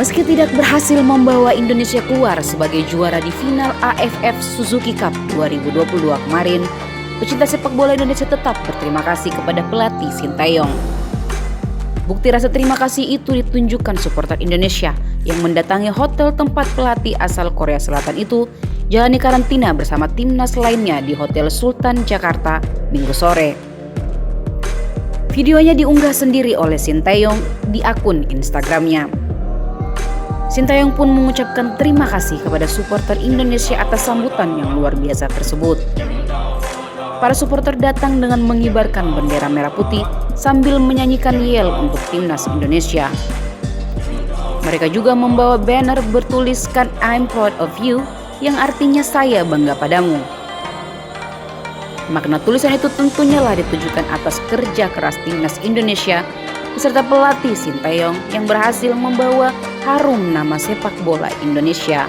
Meski tidak berhasil membawa Indonesia keluar sebagai juara di final AFF Suzuki Cup 2022 kemarin, pecinta sepak bola Indonesia tetap berterima kasih kepada pelatih Sintayong. Bukti rasa terima kasih itu ditunjukkan supporter Indonesia yang mendatangi hotel tempat pelatih asal Korea Selatan itu jalani karantina bersama timnas lainnya di Hotel Sultan Jakarta Minggu sore. Videonya diunggah sendiri oleh Sintayong di akun Instagramnya. Sintayong pun mengucapkan terima kasih kepada supporter Indonesia atas sambutan yang luar biasa tersebut. Para supporter datang dengan mengibarkan bendera merah putih sambil menyanyikan yel untuk timnas Indonesia. Mereka juga membawa banner bertuliskan "I'm proud of you" yang artinya saya bangga padamu. Makna tulisan itu tentunya lah ditujukan atas kerja keras timnas Indonesia beserta pelatih Sintayong yang berhasil membawa harum nama sepak bola Indonesia.